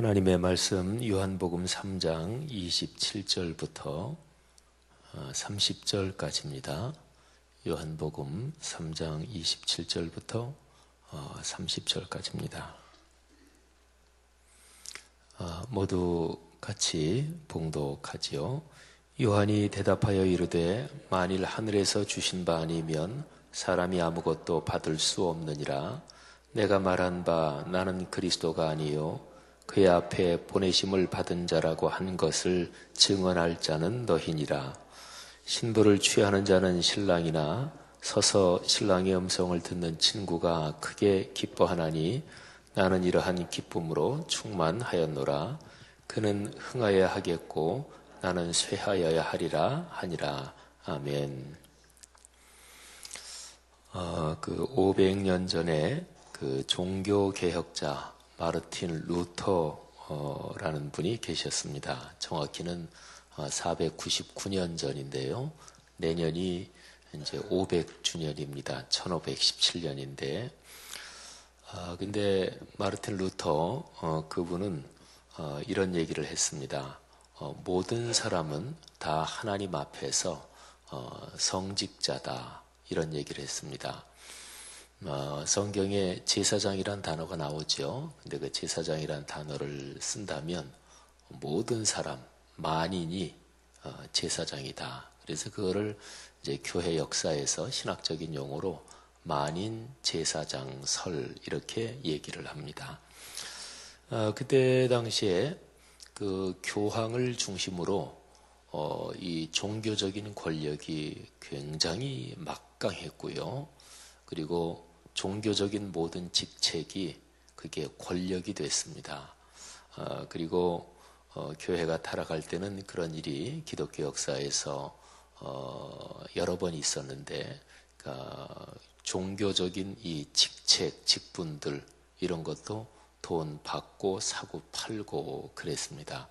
하나님의 말씀 요한복음 3장 27절부터 30절까지입니다. 요한복음 3장 27절부터 30절까지입니다. 모두 같이 봉독하지요. 요한이 대답하여 이르되 만일 하늘에서 주신 바 아니면 사람이 아무것도 받을 수 없느니라. 내가 말한 바 나는 그리스도가 아니요 그의 앞에 보내심을 받은 자라고 한 것을 증언할 자는 너희니라. 신부를 취하는 자는 신랑이나 서서 신랑의 음성을 듣는 친구가 크게 기뻐하나니 나는 이러한 기쁨으로 충만하였노라. 그는 흥하여야 하겠고 나는 쇠하여야 하리라 하니라. 아멘. 500년 전에 그 종교개혁자 마르틴 루터라는 분이 계셨습니다. 정확히는 499년 전인데요. 내년이 이제 500주년입니다. 1517년인데, 근데 마르틴 루터 그분은 이런 얘기를 했습니다. 모든 사람은 다 하나님 앞에서 성직자다, 이런 얘기를 했습니다. 성경에 제사장이란 단어가 나오죠. 근데 그 제사장이란 단어를 쓴다면 모든 사람, 만인이 제사장이다. 그래서 그거를 이제 교회 역사에서 신학적인 용어로 만인 제사장설 이렇게 얘기를 합니다. 그때 당시에 그 교황을 중심으로 이 종교적인 권력이 굉장히 막강했고요. 그리고 종교적인 모든 직책이 그게 권력이 됐습니다. 그리고 교회가 타락할 때는 그런 일이 기독교 역사에서 여러 번 있었는데, 그러니까 종교적인 이 직책, 직분들 이런 것도 돈 받고 사고 팔고 그랬습니다.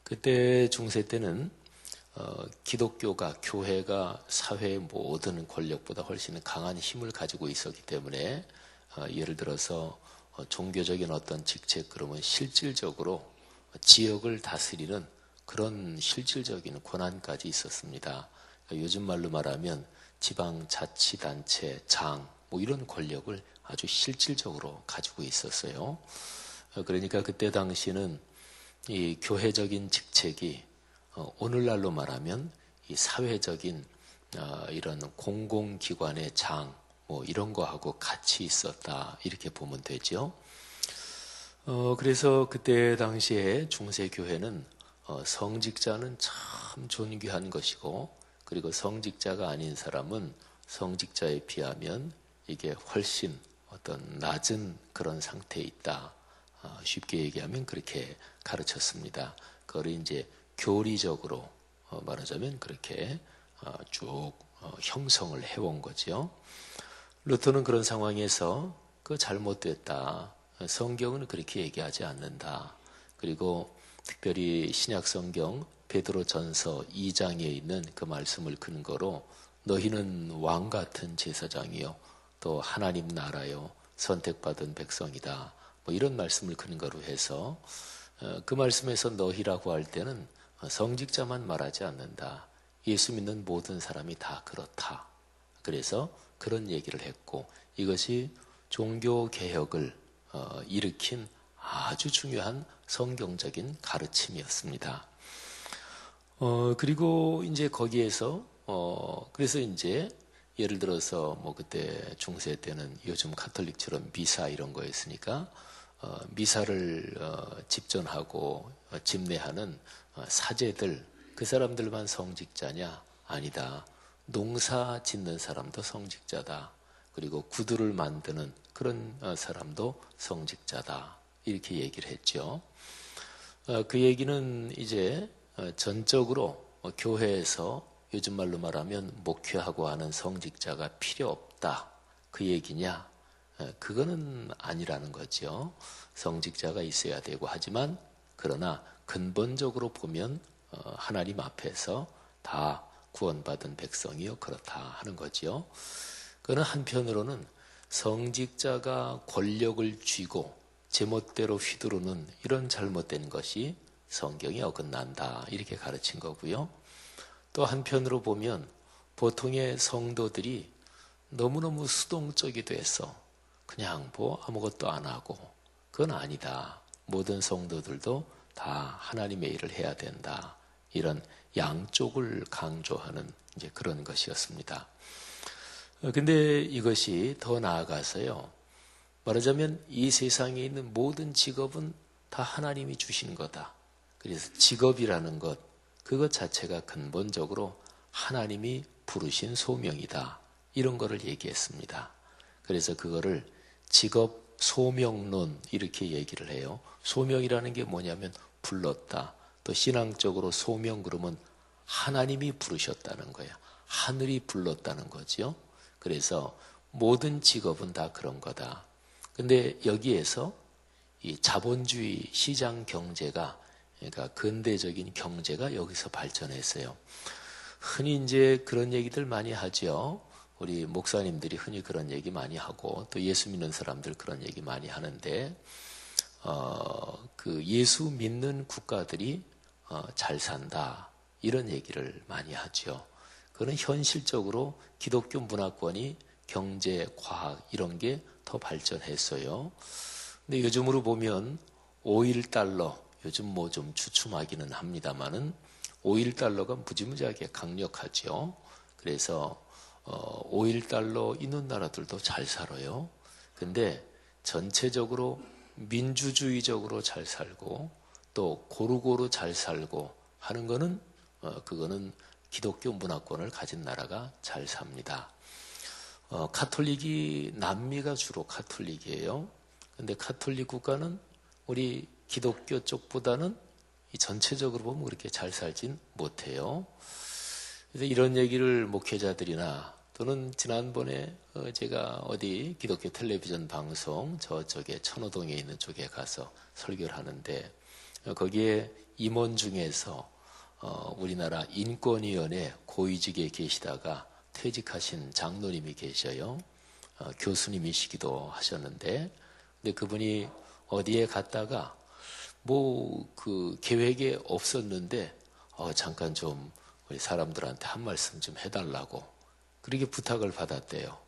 그때 중세 때는 기독교가, 교회가 사회의 모든 권력보다 훨씬 강한 힘을 가지고 있었기 때문에 예를 들어서 종교적인 어떤 직책, 그러면 실질적으로 지역을 다스리는 그런 실질적인 권한까지 있었습니다. 요즘 말로 말하면 지방자치단체, 장, 뭐 이런 권력을 아주 실질적으로 가지고 있었어요. 그러니까 그때 당시는 이 교회적인 직책이 오늘날로 말하면 이 사회적인 이런 공공기관의 장, 뭐 이런 거하고 같이 있었다, 이렇게 보면 되죠. 그래서 그때 당시에 중세교회는 성직자는 참 존귀한 것이고, 그리고 성직자가 아닌 사람은 성직자에 비하면 이게 훨씬 어떤 낮은 그런 상태에 있다. 쉽게 얘기하면 그렇게 가르쳤습니다. 그걸 이제 교리적으로 말하자면 그렇게 쭉 형성을 해온 거죠. 루터는 그런 상황에서 그 잘못됐다. 성경은 그렇게 얘기하지 않는다. 그리고 특별히 신약성경 베드로전서 2장에 있는 그 말씀을 근거로 너희는 왕 같은 제사장이요 또 하나님 나라요 선택받은 백성이다. 뭐 이런 말씀을 근거로 해서 그 말씀에서 너희라고 할 때는 성직자만 말하지 않는다. 예수 믿는 모든 사람이 다 그렇다. 그래서 그런 얘기를 했고, 이것이 종교개혁을 일으킨 아주 중요한 성경적인 가르침이었습니다. 그리고 이제 거기에서 그래서 이제 예를 들어서 뭐 그때 중세 때는 요즘 가톨릭처럼 미사 이런 거였으니까 미사를 집전하고 집례하는 사제들, 그 사람들만 성직자냐? 아니다. 농사 짓는 사람도 성직자다. 그리고 구두를 만드는 그런 사람도 성직자다. 이렇게 얘기를 했죠. 그 얘기는 이제 전적으로 교회에서 요즘 말로 말하면 목회하고 하는 성직자가 필요 없다. 그 얘기냐? 그거는 아니라는 거죠. 성직자가 있어야 되고, 하지만 그러나 근본적으로 보면 하나님 앞에서 다 구원받은 백성이요 그렇다 하는 거죠. 그는 한편으로는 성직자가 권력을 쥐고 제멋대로 휘두르는 이런 잘못된 것이 성경이 어긋난다 이렇게 가르친 거고요. 또 한편으로 보면 보통의 성도들이 너무너무 수동적이 돼서 그냥 뭐 아무것도 안 하고 그건 아니다. 모든 성도들도 다 하나님의 일을 해야 된다. 이런 양쪽을 강조하는 이제 그런 것이었습니다. 근데 이것이 더 나아가서요. 말하자면 이 세상에 있는 모든 직업은 다 하나님이 주신 거다. 그래서 직업이라는 것, 그것 자체가 근본적으로 하나님이 부르신 소명이다. 이런 거를 얘기했습니다. 그래서 그거를 직업 소명론 이렇게 얘기를 해요. 소명이라는 게 뭐냐면 불렀다. 또 신앙적으로 소명 그러면 하나님이 부르셨다는 거예요. 하늘이 불렀다는 거죠. 그래서 모든 직업은 다 그런 거다. 근데 여기에서 이 자본주의 시장 경제가, 그러니까 근대적인 경제가 여기서 발전했어요. 흔히 이제 그런 얘기들 많이 하죠. 우리 목사님들이 흔히 그런 얘기 많이 하고 또 예수 믿는 사람들 그런 얘기 많이 하는데, 그 예수 믿는 국가들이 잘 산다 이런 얘기를 많이 하죠. 그건 현실적으로 기독교 문화권이 경제, 과학 이런 게 더 발전했어요. 근데 요즘으로 보면 5.1달러, 요즘 뭐 좀 주춤하기는 합니다만은 5.1달러가 무지무지하게 강력하죠. 그래서 5.1달러 있는 나라들도 잘 살아요. 근데 전체적으로 민주주의적으로 잘 살고 또 고루고루 잘 살고 하는 거는 그거는 기독교 문화권을 가진 나라가 잘 삽니다. 카톨릭이 남미가 주로 카톨릭이에요. 근데 카톨릭 국가는 우리 기독교 쪽보다는 전체적으로 보면 그렇게 잘 살진 못해요. 그래서 이런 얘기를 목회자들이나 또는 지난번에 제가 어디 기독교 텔레비전 방송 저쪽에 천호동에 있는 쪽에 가서 설교를 하는데 거기에 임원 중에서 우리나라 인권위원회 고위직에 계시다가 퇴직하신 장로님이 계셔요. 교수님이시기도 하셨는데, 근데 그분이 어디에 갔다가 뭐 그 계획에 없었는데 잠깐 좀 우리 사람들한테 한 말씀 좀 해달라고 그렇게 부탁을 받았대요.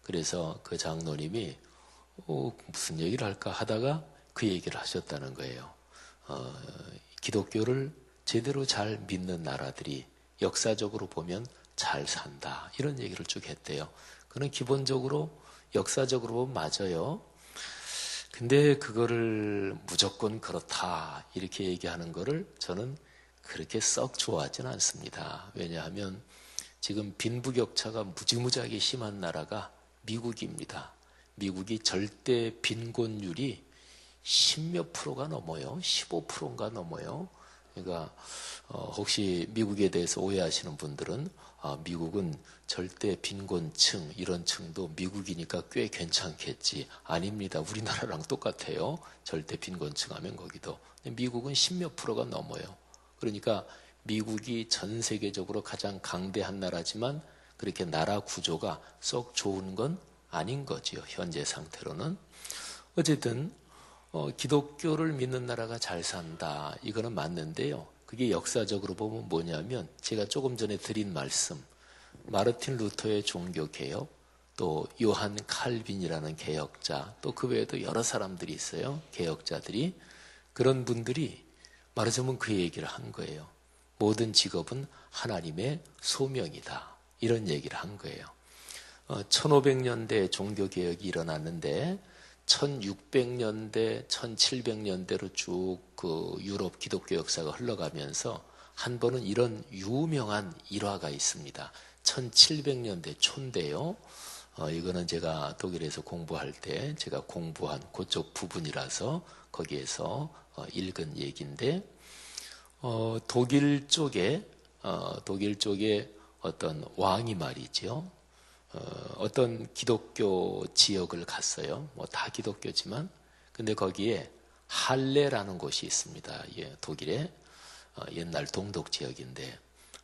그래서 그 장로님이 무슨 얘기를 할까 하다가 그 얘기를 하셨다는 거예요. 기독교를 제대로 잘 믿는 나라들이 역사적으로 보면 잘 산다. 이런 얘기를 쭉 했대요. 그는 기본적으로 역사적으로 보면 맞아요. 근데 그거를 무조건 그렇다 이렇게 얘기하는 거를 저는 그렇게 썩 좋아하지는 않습니다. 왜냐하면 지금 빈부격차가 무지무지하게 심한 나라가 미국입니다. 미국이 절대 빈곤율이 10몇 프로가 넘어요. 15%인가 넘어요. 그러니까 혹시 미국에 대해서 오해하시는 분들은 미국은 절대 빈곤층 이런 층도 미국이니까 꽤 괜찮겠지. 아닙니다. 우리나라랑 똑같아요. 절대 빈곤층 하면 거기도. 미국은 10몇 프로가 넘어요. 그러니까 미국이 전 세계적으로 가장 강대한 나라지만 그렇게 나라 구조가 썩 좋은 건 아닌 거지요. 현재 상태로는. 어쨌든 기독교를 믿는 나라가 잘 산다. 이거는 맞는데요. 그게 역사적으로 보면 뭐냐면 제가 조금 전에 드린 말씀 마르틴 루터의 종교개혁 또 요한 칼빈이라는 개혁자 또 그 외에도 여러 사람들이 있어요. 개혁자들이. 그런 분들이 말하자면 그 얘기를 한 거예요. 모든 직업은 하나님의 소명이다. 이런 얘기를 한 거예요. 1500년대 종교개혁이 일어났는데 1600년대, 1700년대로 쭉 그 유럽 기독교 역사가 흘러가면서 한 번은 이런 유명한 일화가 있습니다. 1700년대 초인데요. 이거는 제가 독일에서 공부할 때 제가 공부한 그쪽 부분이라서 거기에서 읽은 얘기인데 독일 쪽에 어떤 왕이 말이죠. 어떤 기독교 지역을 갔어요. 뭐 다 기독교지만 근데 거기에 할레라는 곳이 있습니다. 예, 독일의 옛날 동독 지역인데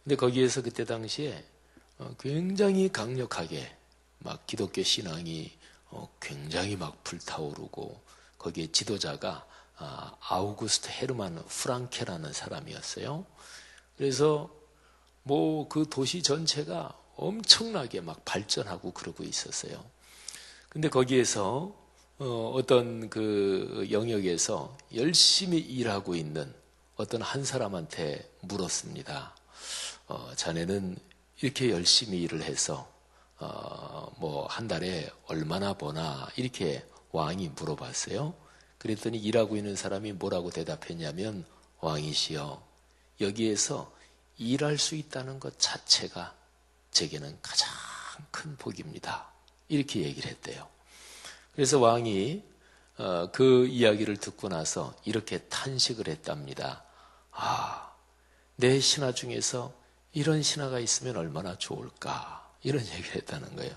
근데 거기에서 그때 당시에 굉장히 강력하게 막 기독교 신앙이 굉장히 막 불타오르고 거기에 지도자가 아우구스트 헤르만 프랑케라는 사람이었어요. 그래서 뭐 그 도시 전체가 엄청나게 막 발전하고 그러고 있었어요. 근데 거기에서 어떤 그 영역에서 열심히 일하고 있는 어떤 한 사람한테 물었습니다. 자네는 이렇게 열심히 일을 해서 뭐 한 달에 얼마나 버나 이렇게 왕이 물어봤어요. 그랬더니 일하고 있는 사람이 뭐라고 대답했냐면, 왕이시여, 여기에서 일할 수 있다는 것 자체가 제게는 가장 큰 복입니다. 이렇게 얘기를 했대요. 그래서 왕이 그 이야기를 듣고 나서 이렇게 탄식을 했답니다. 내 신하 중에서 이런 신하가 있으면 얼마나 좋을까, 이런 얘기를 했다는 거예요.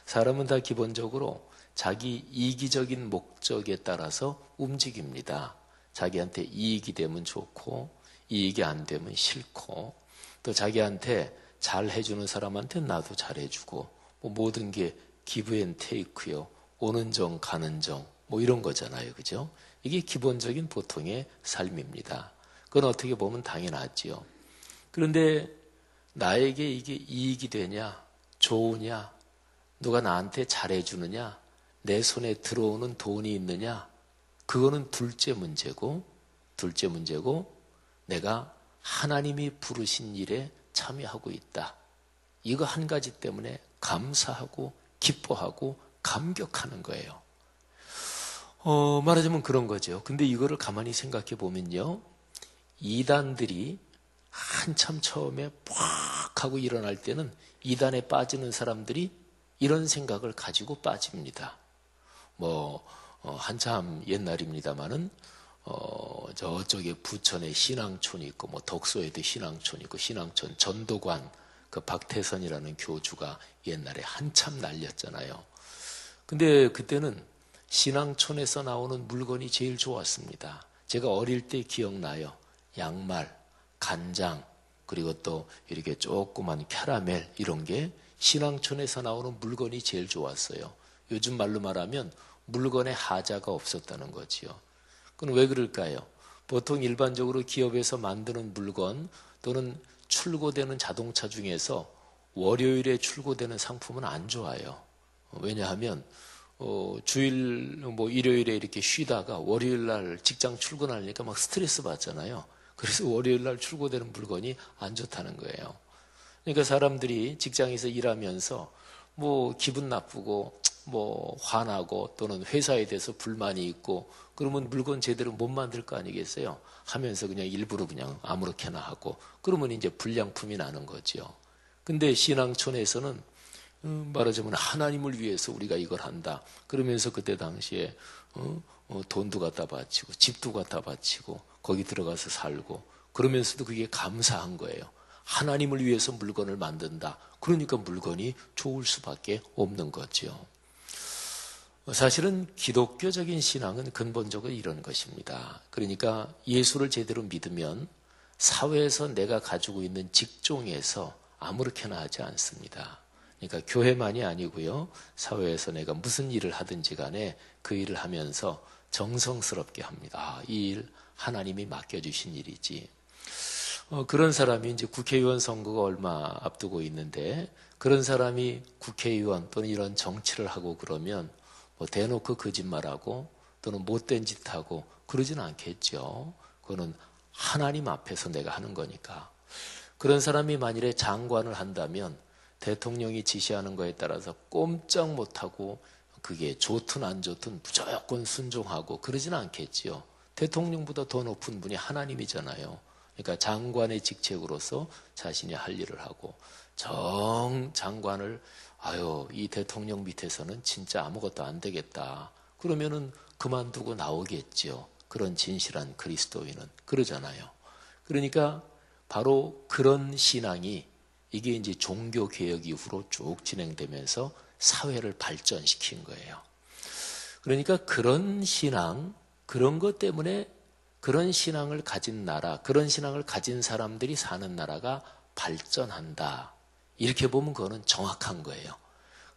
사람은 다 기본적으로 자기 이기적인 목적에 따라서 움직입니다. 자기한테 이익이 되면 좋고 이익이 안 되면 싫고, 또 자기한테 잘 해주는 사람한테 나도 잘해주고, 뭐 모든 게 기브 앤 테이크요, 오는 정 가는 정, 뭐 이런 거잖아요. 그죠? 이게 기본적인 보통의 삶입니다. 그건 어떻게 보면 당연하지요. 그런데 나에게 이게 이익이 되냐, 좋으냐, 누가 나한테 잘해주느냐, 내 손에 들어오는 돈이 있느냐, 그거는 둘째 문제고 내가 하나님이 부르신 일에 참여하고 있다. 이거 한 가지 때문에 감사하고 기뻐하고 감격하는 거예요. 말하자면 그런 거죠. 근데 이거를 가만히 생각해 보면요, 이단들이 한참 처음에 팍 하고 일어날 때는 이단에 빠지는 사람들이 이런 생각을 가지고 빠집니다. 한참 옛날입니다만은 저쪽에 부천에 신앙촌이 있고, 덕소에도 신앙촌이 있고, 신앙촌 전도관 그 박태선이라는 교주가 옛날에 한참 날렸잖아요. 근데 그때는 신앙촌에서 나오는 물건이 제일 좋았습니다. 제가 어릴 때 기억나요. 양말, 간장, 그리고 또 이렇게 조그만 캐러멜, 이런 게 신앙촌에서 나오는 물건이 제일 좋았어요. 요즘 말로 말하면 물건에 하자가 없었다는 거지요. 그건 왜 그럴까요? 보통 일반적으로 기업에서 만드는 물건 또는 출고되는 자동차 중에서 월요일에 출고되는 상품은 안 좋아요. 왜냐하면 주일 일요일에 이렇게 쉬다가 월요일 날 직장 출근하니까 막 스트레스 받잖아요. 그래서 월요일 날 출고되는 물건이 안 좋다는 거예요. 그러니까 사람들이 직장에서 일하면서 기분 나쁘고 화나고 또는 회사에 대해서 불만이 있고, 그러면 물건 제대로 못 만들 거 아니겠어요? 하면서 그냥 일부러 그냥 아무렇게나 하고, 그러면 이제 불량품이 나는 거죠. 근데 신앙촌에서는 말하자면 하나님을 위해서 우리가 이걸 한다. 그러면서 그때 당시에 돈도 갖다 바치고 집도 갖다 바치고 거기 들어가서 살고, 그러면서도 그게 감사한 거예요. 하나님을 위해서 물건을 만든다. 그러니까 물건이 좋을 수밖에 없는 거죠. 사실은 기독교적인 신앙은 근본적으로 이런 것입니다. 그러니까 예수를 제대로 믿으면 사회에서 내가 가지고 있는 직종에서 아무렇게나 하지 않습니다. 그러니까 교회만이 아니고요, 사회에서 내가 무슨 일을 하든지 간에 그 일을 하면서 정성스럽게 합니다. 이 일 하나님이 맡겨주신 일이지. 그런 사람이 이제 국회의원 선거가 얼마 앞두고 있는데, 그런 사람이 국회의원 또는 이런 정치를 하고 그러면 대놓고 거짓말하고 또는 못된 짓하고 그러진 않겠죠. 그거는 하나님 앞에서 내가 하는 거니까. 그런 사람이 만일에 장관을 한다면 대통령이 지시하는 거에 따라서 꼼짝 못하고 그게 좋든 안 좋든 무조건 순종하고 그러진 않겠지요. 대통령보다 더 높은 분이 하나님이잖아요. 그러니까 장관의 직책으로서 자신이 할 일을 하고, 장관을 이 대통령 밑에서는 진짜 아무것도 안 되겠다, 그러면은 그만두고 나오겠지요. 그런 진실한 그리스도인은 그러잖아요. 그러니까 바로 그런 신앙이 이게 이제 종교개혁 이후로 쭉 진행되면서 사회를 발전시킨 거예요. 그러니까 그런 신앙, 그런 것 때문에 그런 신앙을 가진 나라, 그런 신앙을 가진 사람들이 사는 나라가 발전한다. 이렇게 보면 그거는 정확한 거예요.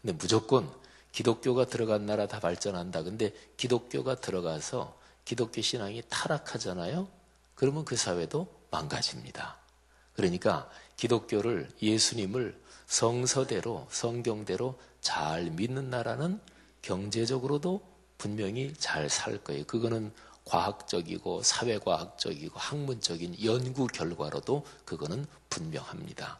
근데 무조건 기독교가 들어간 나라 다 발전한다. 근데 기독교가 들어가서 기독교 신앙이 타락하잖아요. 그러면 그 사회도 망가집니다. 그러니까 기독교를, 예수님을 성서대로, 성경대로 잘 믿는 나라는 경제적으로도 분명히 잘 살 거예요. 그거는 과학적이고 사회과학적이고 학문적인 연구 결과로도 그거는 분명합니다.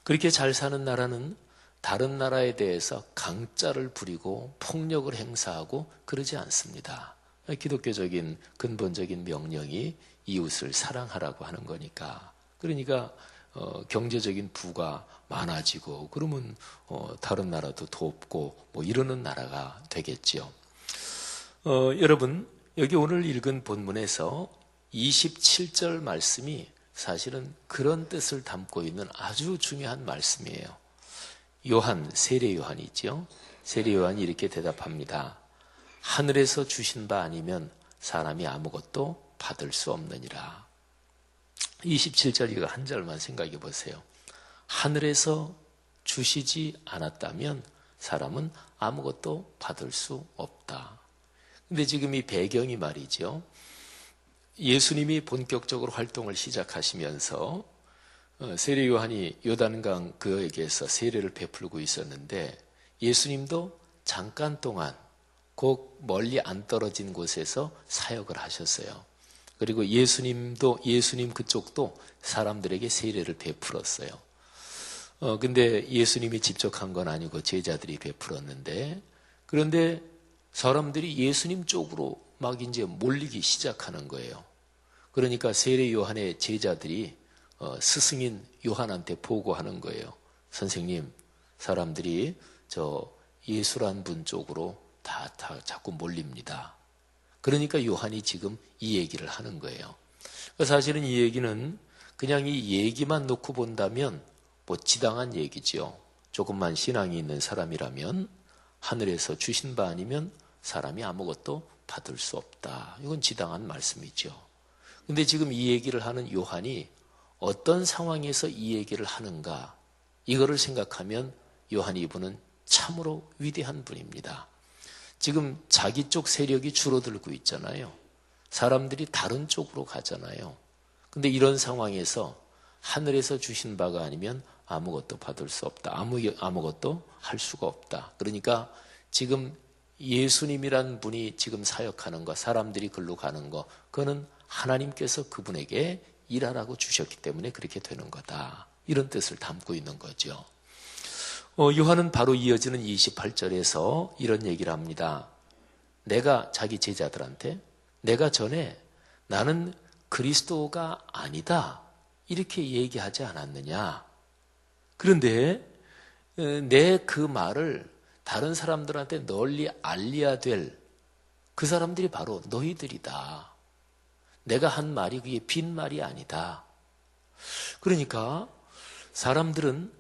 그렇게 잘 사는 나라는 다른 나라에 대해서 강짜를 부리고 폭력을 행사하고 그러지 않습니다. 기독교적인 근본적인 명령이 이웃을 사랑하라고 하는 거니까. 그러니까 경제적인 부가 많아지고 그러면 다른 나라도 돕고 뭐 이러는 나라가 되겠지요. 여러분, 여기 오늘 읽은 본문에서 27절 말씀이 사실은 그런 뜻을 담고 있는 아주 중요한 말씀이에요. 요한, 세례 요한이 있죠. 세례 요한이 이렇게 대답합니다. 하늘에서 주신 바 아니면 사람이 아무것도 받을 수 없느니라. 27절 이거 한 절만 생각해 보세요. 하늘에서 주시지 않았다면 사람은 아무것도 받을 수 없다. 근데 지금 이 배경이 말이죠. 예수님이 본격적으로 활동을 시작하시면서 세례 요한이 요단강 그에게서 세례를 베풀고 있었는데 예수님도 잠깐 동안 곧 멀리 안 떨어진 곳에서 사역을 하셨어요. 그리고 예수님 그쪽도 사람들에게 세례를 베풀었어요. 근데 예수님이 직접 한 건 아니고 제자들이 베풀었는데, 그런데 사람들이 예수님 쪽으로 막 이제 몰리기 시작하는 거예요. 그러니까 세례 요한의 제자들이 스승인 요한한테 보고하는 거예요. 선생님, 사람들이 저 예수란 분 쪽으로 다 자꾸 몰립니다. 그러니까 요한이 지금 이 얘기를 하는 거예요. 사실은 이 얘기는 그냥 이 얘기만 놓고 본다면 뭐 지당한 얘기죠. 조금만 신앙이 있는 사람이라면 하늘에서 주신 바 아니면 사람이 아무것도 받을 수 없다. 이건 지당한 말씀이죠. 근데 지금 이 얘기를 하는 요한이 어떤 상황에서 이 얘기를 하는가, 이거를 생각하면 요한 이분은 참으로 위대한 분입니다. 지금 자기 쪽 세력이 줄어들고 있잖아요. 사람들이 다른 쪽으로 가잖아요. 근데 이런 상황에서 하늘에서 주신 바가 아니면 아무것도 받을 수 없다. 아무것도 할 수가 없다. 그러니까 지금 예수님이란 분이 지금 사역하는 거, 사람들이 글로 가는 거, 그거는 하나님께서 그분에게 일하라고 주셨기 때문에 그렇게 되는 거다. 이런 뜻을 담고 있는 거죠. 요한은 바로 이어지는 28절에서 이런 얘기를 합니다. 내가, 자기 제자들한테 내가 전에 나는 그리스도가 아니다 이렇게 얘기하지 않았느냐. 그런데 내 그 말을 다른 사람들한테 널리 알려야 될 그 사람들이 바로 너희들이다. 내가 한 말이 그게 빈말이 아니다. 그러니까 사람들은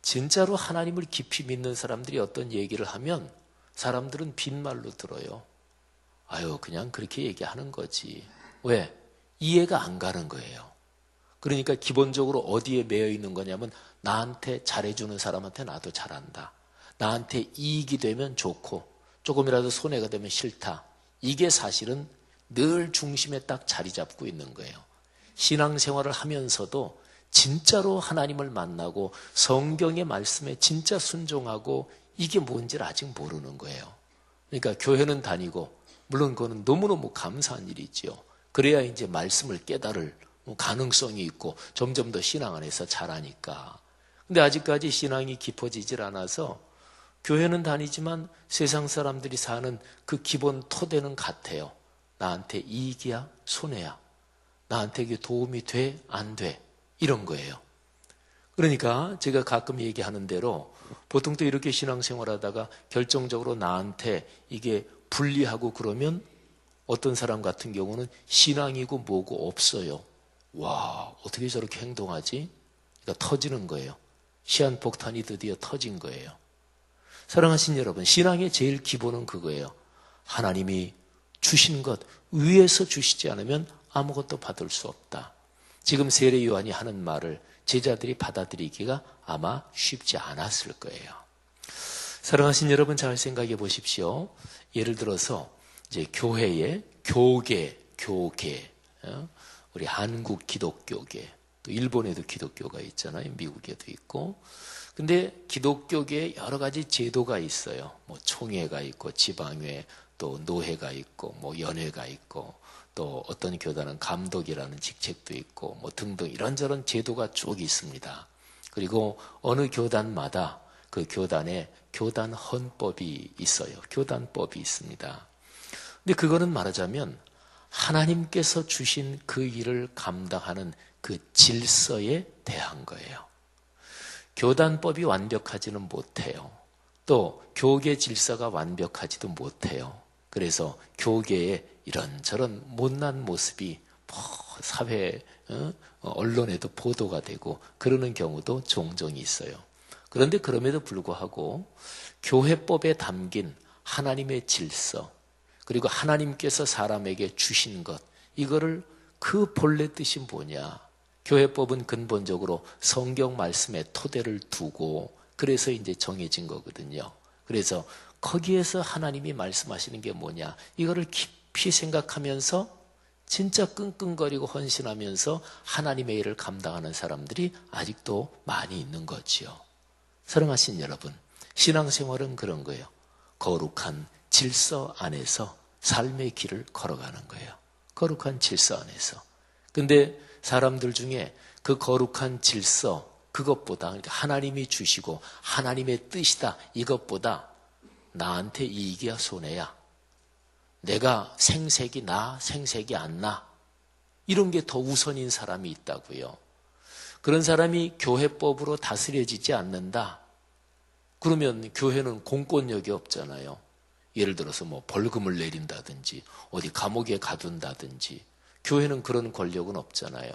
진짜로 하나님을 깊이 믿는 사람들이 어떤 얘기를 하면 사람들은 빈말로 들어요. 아유, 그냥 그렇게 얘기하는 거지. 왜? 이해가 안 가는 거예요. 그러니까 기본적으로 어디에 매여 있는 거냐면 나한테 잘해주는 사람한테 나도 잘한다. 나한테 이익이 되면 좋고 조금이라도 손해가 되면 싫다. 이게 사실은 늘 중심에 딱 자리 잡고 있는 거예요. 신앙생활을 하면서도 진짜로 하나님을 만나고 성경의 말씀에 진짜 순종하고 이게 뭔지를 아직 모르는 거예요. 그러니까 교회는 다니고 물론 그거는 너무너무 감사한 일이지요. 그래야 이제 말씀을 깨달을 가능성이 있고 점점 더 신앙 안에서 자라니까. 근데 아직까지 신앙이 깊어지질 않아서 교회는 다니지만 세상 사람들이 사는 그 기본 토대는 같아요. 나한테 이익이야? 손해야? 나한테 이게 도움이 돼? 안 돼? 이런 거예요. 그러니까 제가 가끔 얘기하는 대로 보통 또 이렇게 신앙생활 하다가 결정적으로 나한테 이게 불리하고 그러면 어떤 사람 같은 경우는 신앙이고 뭐고 없어요. 와, 어떻게 저렇게 행동하지? 그러니까 터지는 거예요. 시한폭탄이 드디어 터진 거예요. 사랑하신 여러분, 신앙의 제일 기본은 그거예요. 하나님이 주신 것 위에서 주시지 않으면 아무것도 받을 수 없다. 지금 세례 요한이 하는 말을 제자들이 받아들이기가 아마 쉽지 않았을 거예요. 사랑하신 여러분, 잘 생각해 보십시오. 예를 들어서 이제 교회에 교계, 우리 한국 기독교계, 또 일본에도 기독교가 있잖아요. 미국에도 있고. 근데 기독교계에 여러 가지 제도가 있어요. 뭐 총회가 있고, 지방회, 또 노회가 있고, 뭐 연회가 있고, 또 어떤 교단은 감독이라는 직책도 있고, 뭐 등등 이런저런 제도가 쭉 있습니다. 그리고 어느 교단마다 그 교단에 교단 헌법이 있어요. 교단법이 있습니다. 근데 그거는 말하자면 하나님께서 주신 그 일을 감당하는 그 질서에 대한 거예요. 교단법이 완벽하지는 못해요. 또 교계 질서가 완벽하지도 못해요. 그래서 교계에 이런저런 못난 모습이 사회, 언론에도 보도가 되고 그러는 경우도 종종 있어요. 그런데 그럼에도 불구하고 교회법에 담긴 하나님의 질서, 그리고 하나님께서 사람에게 주신 것, 이거를 그 본래 뜻이 뭐냐? 교회법은 근본적으로 성경 말씀에 토대를 두고 그래서 이제 정해진 거거든요. 그래서 거기에서 하나님이 말씀하시는 게 뭐냐? 이거를 깊이 생각하면서 진짜 끙끙거리고 헌신하면서 하나님의 일을 감당하는 사람들이 아직도 많이 있는 거지요. 사랑하신 여러분, 신앙생활은 그런 거예요. 거룩한 질서 안에서 삶의 길을 걸어가는 거예요. 거룩한 질서 안에서. 근데 사람들 중에 그 거룩한 질서, 그것보다, 그러니까 하나님이 주시고 하나님의 뜻이다, 이것보다 나한테 이익이야 손해야, 내가 생색이 나, 생색이 안 나, 이런 게 더 우선인 사람이 있다고요. 그런 사람이 교회법으로 다스려지지 않는다. 그러면 교회는 공권력이 없잖아요. 예를 들어서 뭐 벌금을 내린다든지 어디 감옥에 가둔다든지, 교회는 그런 권력은 없잖아요.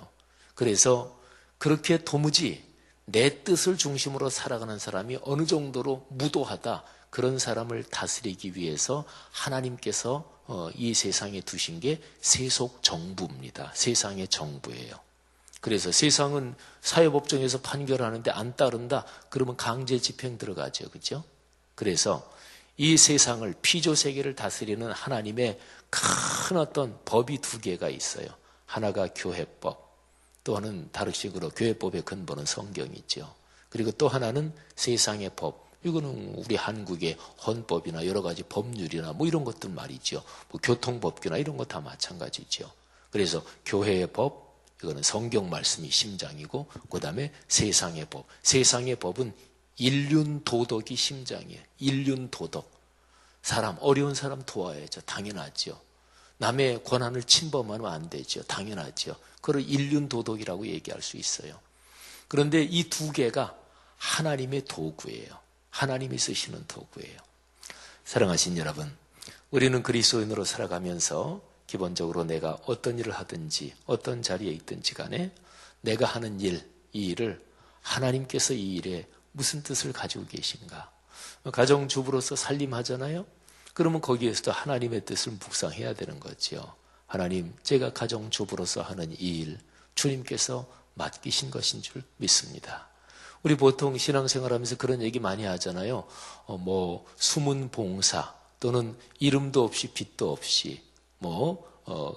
그래서 그렇게 도무지 내 뜻을 중심으로 살아가는 사람이 어느 정도로 무도하다, 그런 사람을 다스리기 위해서 하나님께서 이 세상에 두신 게 세속 정부입니다. 세상의 정부예요. 그래서 세상은 사회법정에서 판결하는데 안 따른다, 그러면 강제 집행 들어가죠. 그죠? 그래서 이 세상을, 피조세계를 다스리는 하나님의 큰 어떤 법이 두 개가 있어요. 하나가 교회법, 또 하나는 다르식으로 교회법의 근본은 성경이죠. 그리고 또 하나는 세상의 법, 이거는 우리 한국의 헌법이나 여러 가지 법률이나 뭐 이런 것들 말이죠. 뭐 교통법규나 이런 거 다 마찬가지죠. 그래서 교회의 법, 이거는 성경 말씀이 심장이고, 그 다음에 세상의 법. 세상의 법은 인륜 도덕이 심장이에요. 인륜 도덕. 사람, 어려운 사람 도와야죠. 당연하죠. 남의 권한을 침범하면 안 되죠. 당연하죠. 그걸 인륜 도덕이라고 얘기할 수 있어요. 그런데 이 두 개가 하나님의 도구예요. 하나님이 쓰시는 도구예요. 사랑하신 여러분, 우리는 그리스도인으로 살아가면서 기본적으로 내가 어떤 일을 하든지 어떤 자리에 있든지 간에 내가 하는 일, 이 일을 하나님께서 이 일에 무슨 뜻을 가지고 계신가? 가정주부로서 살림하잖아요. 그러면 거기에서도 하나님의 뜻을 묵상해야 되는 거죠. 하나님, 제가 가정주부로서 하는 이 일, 주님께서 맡기신 것인 줄 믿습니다. 우리 보통 신앙생활하면서 그런 얘기 많이 하잖아요. 뭐 숨은 봉사, 또는 이름도 없이 빛도 없이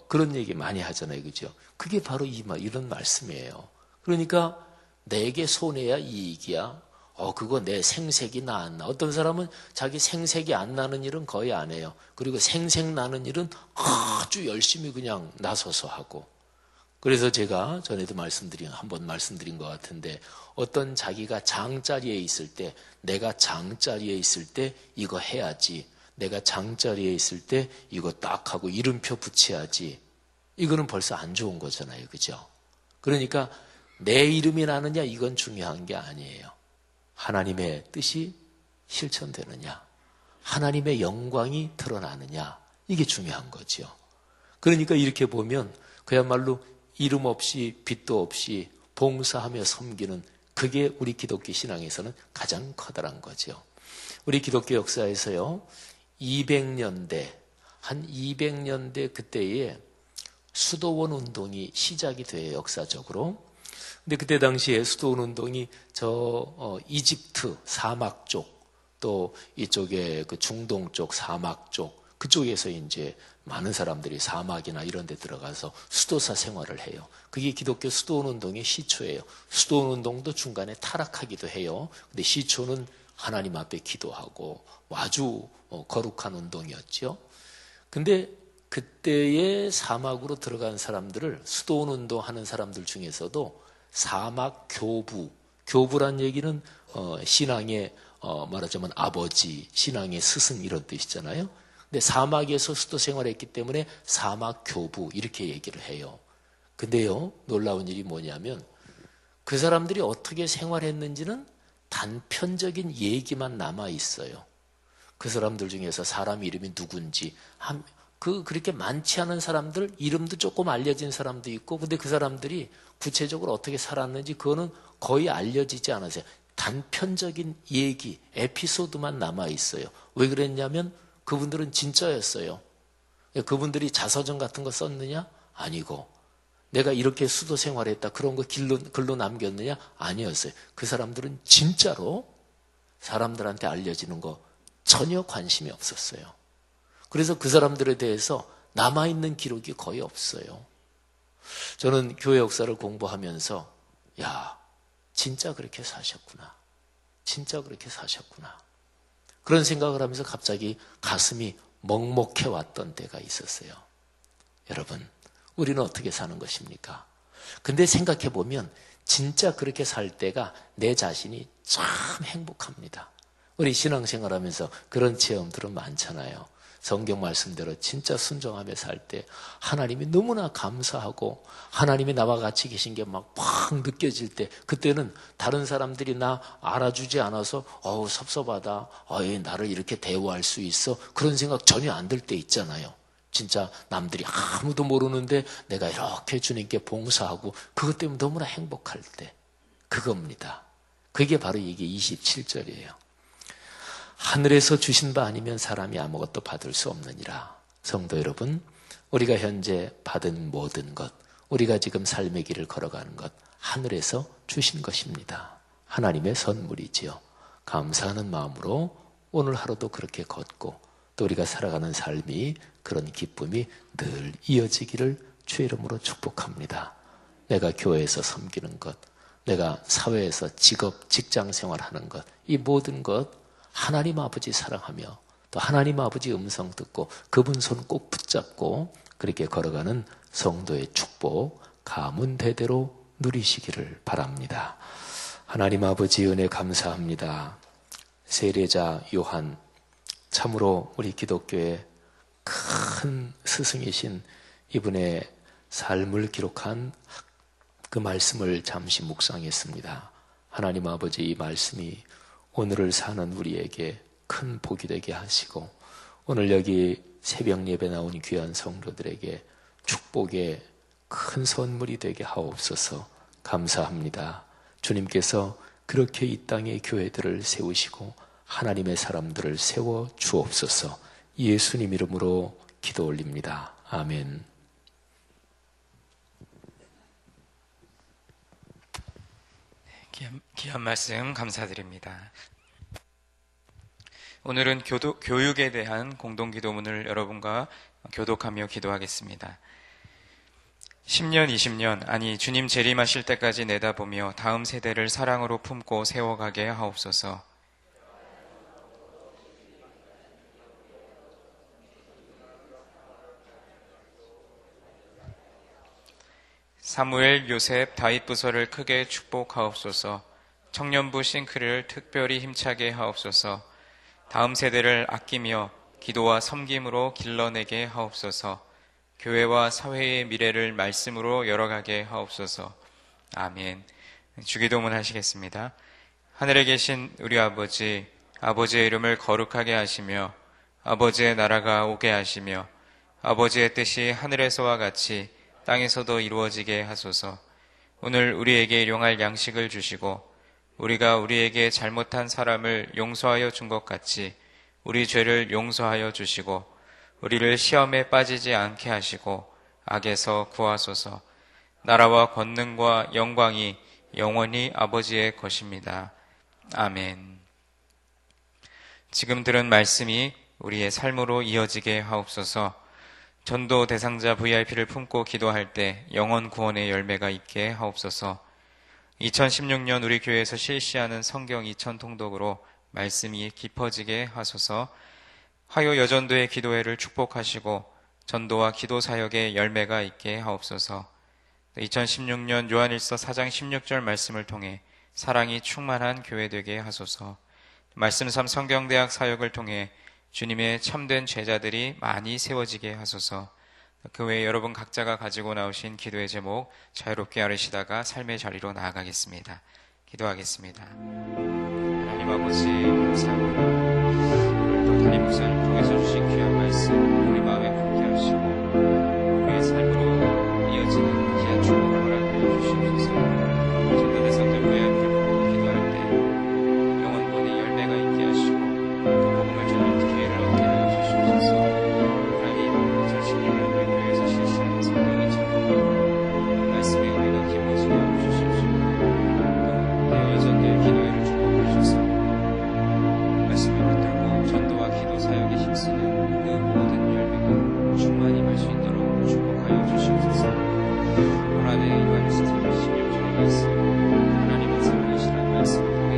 그런 얘기 많이 하잖아요. 그죠? 그게 바로 이런 말씀이에요. 그러니까 내게 손해야 이익이야. 그거 내 생색이 나 안 나. 어떤 사람은 자기 생색이 안 나는 일은 거의 안 해요. 그리고 생색 나는 일은 아주 열심히 그냥 나서서 하고. 그래서 제가 전에도 한번 말씀드린 것 같은데, 어떤 자기가 장자리에 있을 때, 내가 장자리에 있을 때 이거 해야지, 내가 장자리에 있을 때 이거 딱 하고 이름표 붙여야지, 이거는 벌써 안 좋은 거잖아요. 그죠? 그러니까 내 이름이 나느냐, 이건 중요한 게 아니에요. 하나님의 뜻이 실천되느냐, 하나님의 영광이 드러나느냐, 이게 중요한 거죠. 그러니까 이렇게 보면 그야말로 이름 없이 빛도 없이 봉사하며 섬기는, 그게 우리 기독교 신앙에서는 가장 커다란 거죠. 우리 기독교 역사에서요, 200년대, 한 200년대 그때에 수도원 운동이 시작이 돼요, 역사적으로. 근데 그때 당시에 수도원 운동이 이집트 사막 쪽, 또 이쪽에 그 중동 쪽, 사막 쪽, 그쪽에서 이제 많은 사람들이 사막이나 이런 데 들어가서 수도사 생활을 해요. 그게 기독교 수도원 운동의 시초예요. 수도원 운동도 중간에 타락하기도 해요. 근데 시초는 하나님 앞에 기도하고 아주 거룩한 운동이었죠. 근데 그때의 사막으로 들어간 사람들을 수도원 운동하는 사람들 중에서도 사막 교부란 얘기는 신앙의 말하자면 아버지, 신앙의 스승 이런 뜻이잖아요. 근데 사막에서 수도 생활했기 때문에 사막 교부 이렇게 얘기를 해요. 근데요, 놀라운 일이 뭐냐면 그 사람들이 어떻게 생활했는지는 단편적인 얘기만 남아 있어요. 그 사람들 중에서 사람 이름이 누군지 그렇게 많지 않은 사람들 이름도 조금 알려진 사람도 있고, 근데 그 사람들이 구체적으로 어떻게 살았는지 그거는 거의 알려지지 않았어요. 단편적인 얘기, 에피소드만 남아 있어요. 왜 그랬냐면 그분들은 진짜였어요. 그분들이 자서전 같은 거 썼느냐? 아니고. 내가 이렇게 수도 생활했다 그런 거 글로 남겼느냐? 아니었어요. 그 사람들은 진짜로 사람들한테 알려지는 거 전혀 관심이 없었어요. 그래서 그 사람들에 대해서 남아있는 기록이 거의 없어요. 저는 교회 역사를 공부하면서 야, 진짜 그렇게 사셨구나. 진짜 그렇게 사셨구나. 그런 생각을 하면서 갑자기 가슴이 먹먹해 왔던 때가 있었어요. 여러분, 우리는 어떻게 사는 것입니까? 근데 생각해 보면 진짜 그렇게 살 때가 내 자신이 참 행복합니다. 우리 신앙생활 하면서 그런 체험들은 많잖아요. 성경 말씀대로 진짜 순종하며 살 때 하나님이 너무나 감사하고 하나님이 나와 같이 계신 게 막 느껴질 때, 그때는 다른 사람들이 나 알아주지 않아서 섭섭하다, 나를 이렇게 대우할 수 있어, 그런 생각 전혀 안 들 때 있잖아요. 진짜 남들이 아무도 모르는데 내가 이렇게 주님께 봉사하고 그것 때문에 너무나 행복할 때, 그겁니다. 그게 바로 이게 27절이에요. 하늘에서 주신 바 아니면 사람이 아무것도 받을 수 없느니라. 성도 여러분, 우리가 현재 받은 모든 것, 우리가 지금 삶의 길을 걸어가는 것, 하늘에서 주신 것입니다. 하나님의 선물이지요. 감사하는 마음으로 오늘 하루도 그렇게 걷고 또 우리가 살아가는 삶이 그런 기쁨이 늘 이어지기를 주의 이름으로 축복합니다. 내가 교회에서 섬기는 것, 내가 사회에서 직장 생활하는 것, 이 모든 것 하나님 아버지 사랑하며 또 하나님 아버지 음성 듣고 그분 손 꼭 붙잡고 그렇게 걸어가는 성도의 축복 가문 대대로 누리시기를 바랍니다. 하나님 아버지 은혜 감사합니다. 세례자 요한, 참으로 우리 기독교의 큰 스승이신 이분의 삶을 기록한 그 말씀을 잠시 묵상했습니다. 하나님 아버지, 이 말씀이 오늘을 사는 우리에게 큰 복이 되게 하시고 오늘 여기 새벽 예배 나온 귀한 성도들에게 축복의 큰 선물이 되게 하옵소서. 감사합니다. 주님께서 그렇게 이 땅의 교회들을 세우시고 하나님의 사람들을 세워 주옵소서. 예수님 이름으로 기도 올립니다. 아멘. 귀한 말씀 감사드립니다. 오늘은 교육에 대한 공동기도문을 여러분과 교독하며 기도하겠습니다. 10년, 20년, 아니 주님 재림하실 때까지 내다보며 다음 세대를 사랑으로 품고 세워가게 하옵소서. 사무엘, 요셉, 다윗 부서를 크게 축복하옵소서. 청년부 싱크를 특별히 힘차게 하옵소서. 다음 세대를 아끼며 기도와 섬김으로 길러내게 하옵소서. 교회와 사회의 미래를 말씀으로 열어가게 하옵소서. 아멘. 주기도문 하시겠습니다. 하늘에 계신 우리 아버지, 아버지의 이름을 거룩하게 하시며 아버지의 나라가 오게 하시며 아버지의 뜻이 하늘에서와 같이 땅에서도 이루어지게 하소서. 오늘 우리에게 일용할 양식을 주시고 우리가 우리에게 잘못한 사람을 용서하여 준 것 같이 우리 죄를 용서하여 주시고 우리를 시험에 빠지지 않게 하시고 악에서 구하소서. 나라와 권능과 영광이 영원히 아버지의 것입니다. 아멘. 지금 들은 말씀이 우리의 삶으로 이어지게 하옵소서. 전도 대상자 VIP를 품고 기도할 때 영혼 구원의 열매가 있게 하옵소서. 2016년 우리 교회에서 실시하는 성경 2000 통독으로 말씀이 깊어지게 하소서. 화요 여전도의 기도회를 축복하시고 전도와 기도 사역의 열매가 있게 하옵소서. 2016년 요한일서 4장 16절 말씀을 통해 사랑이 충만한 교회 되게 하소서. 말씀 3 성경대학 사역을 통해 주님의 참된 제자들이 많이 세워지게 하소서. 그 외에 여러분 각자가 가지고 나오신 기도의 제목 자유롭게 아뢰시다가 삶의 자리로 나아가겠습니다. 기도하겠습니다. 하나님 아버지 감사합니다. 오늘도 담임 목사님 통해서 주신 귀한 말씀 우리 마음에 품게 하시고 우리의 삶으로 이어지는 귀한 축복을 허락하여 주시옵소서. 전도 대상자 VIP를 보고 기도할 때 영혼권의 열매가 있게 하시고 또 복음을 전하는 기회를 얻게 하여 주시옵소서. 하나님 2016년 우리 교회에서 실시하는 성경 2000 말씀에 우리가 깊어지게 하여 주십시오. 또 여전히 기도회를 축복하셔서 말씀을 붙들고 전도와 기도 사역에 힘쓰는 그 모든 열매가 충만히 할 수 있도록 축복하여 주시옵소서. 올 한해 요한일서 16절의 말씀 하나님은 사랑이시라는 말씀을 통해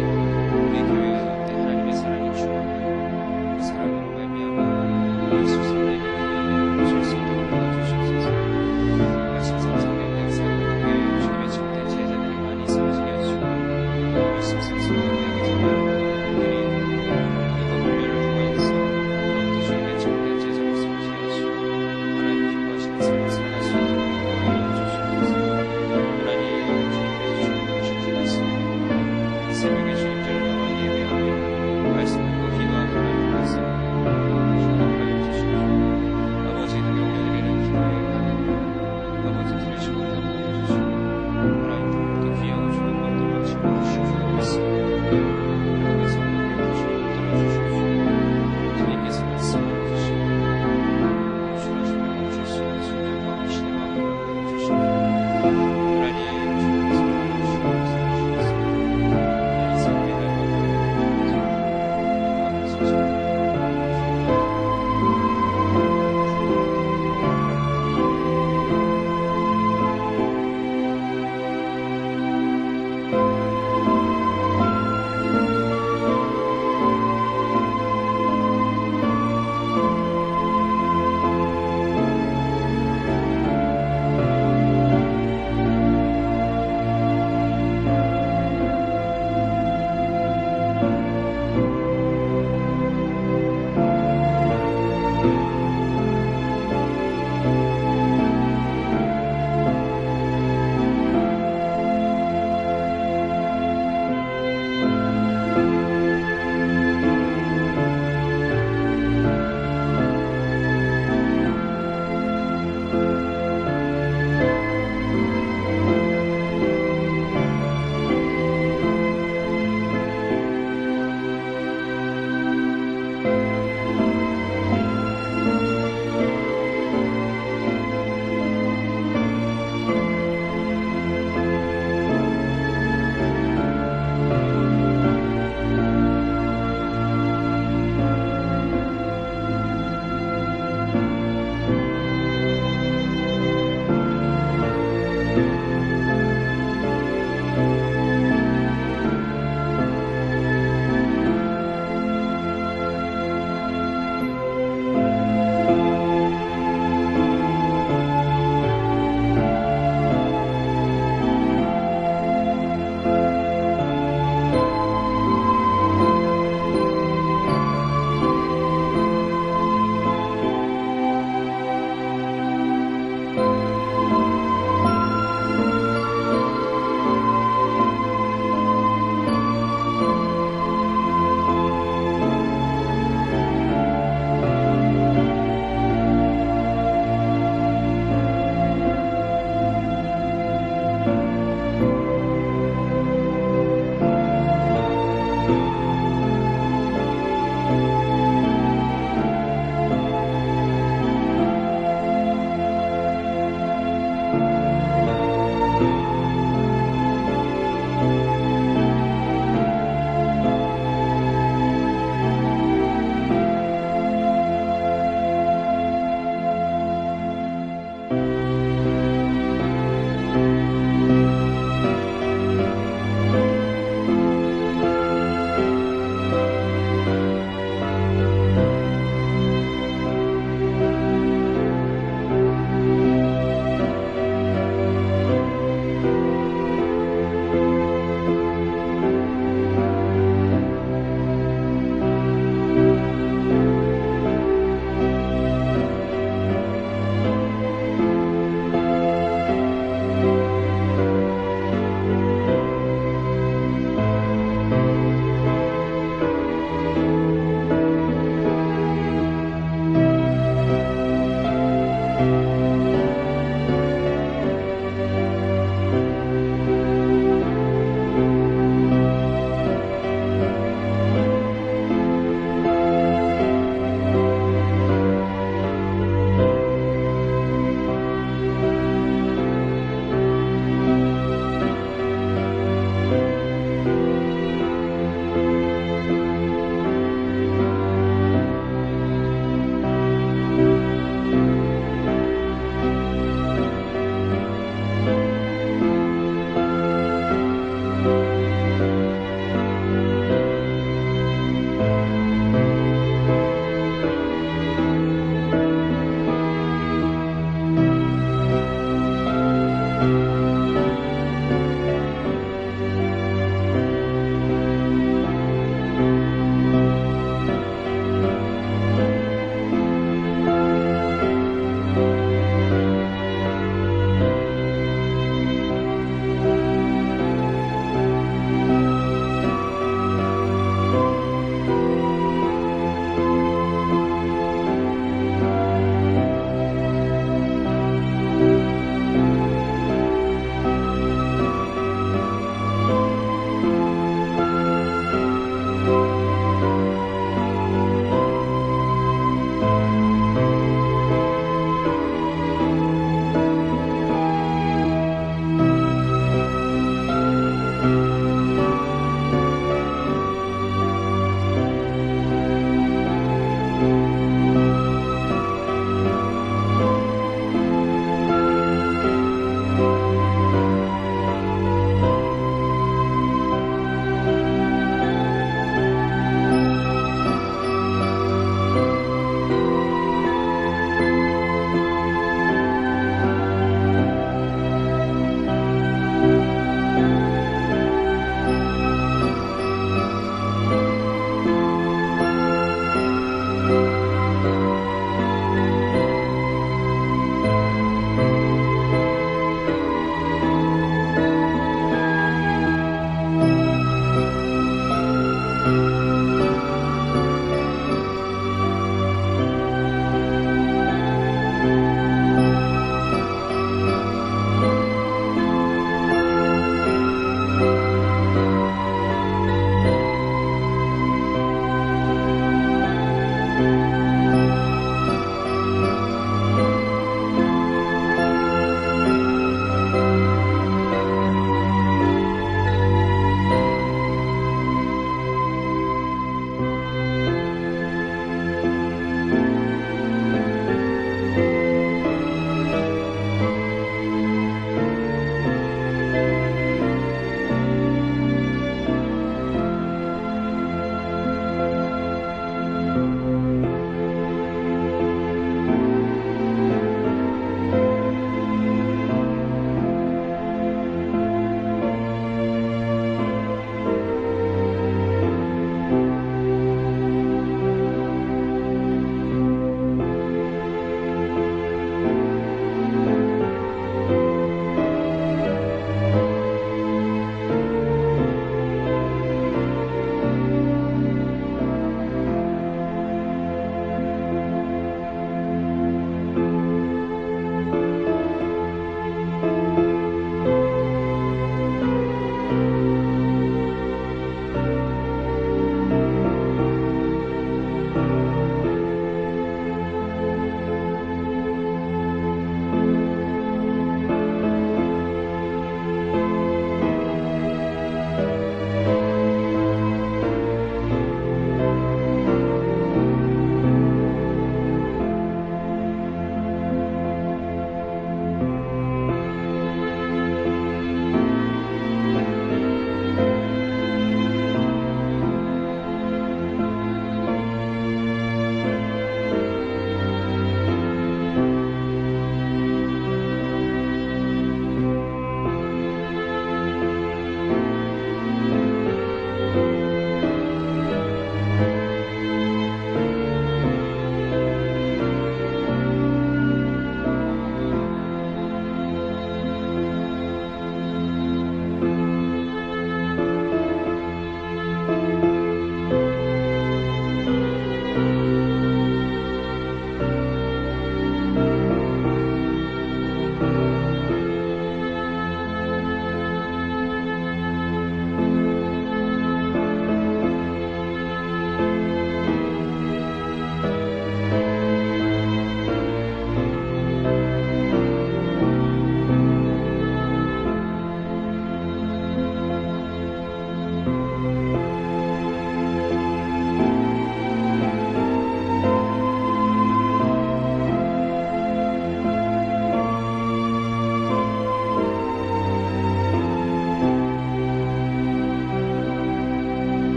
우리 교회 가운데 하나님의 사랑이 충만하여 그 사랑으로 말미암아 예수 성령의 교회에 오실 수 있도록 도와주시옵소서. 말씀 3 성경대학 사역을 통해 주님의 참된 제자들이 많이 세워지게 하시고 말씀 3 성경대학에서 많은 분들이 이거 훈련을 통하여서 또 주님의 참된 제자로 세워지게 하시고 하나님 기뻐하시는 삶을 살아갈 수 있도록 인도하여 주시옵소서. 하나님 주님께서 주님을 지키시고 새벽에 주님들 나와 예배하며 말씀 듣고 기도하는 하나님 말씀 기도하여 주시옵소서. 아버지 능력 열리는 기도에 가는 아버지 들으시고 답하여 주시고 하나님 또 귀하고 주는 것들로 채워주시옵소서. 하나님의 성령을 주시고 붙들어 주시옵소서. 주님께서 말씀을 주시고 주라시며 줄 수 있는 순종과 확신의 마음을 허락하여 주시고 하나님 주님께서 주시옵소서. 하나님 삶의 날마다 주시옵소서.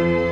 아멘.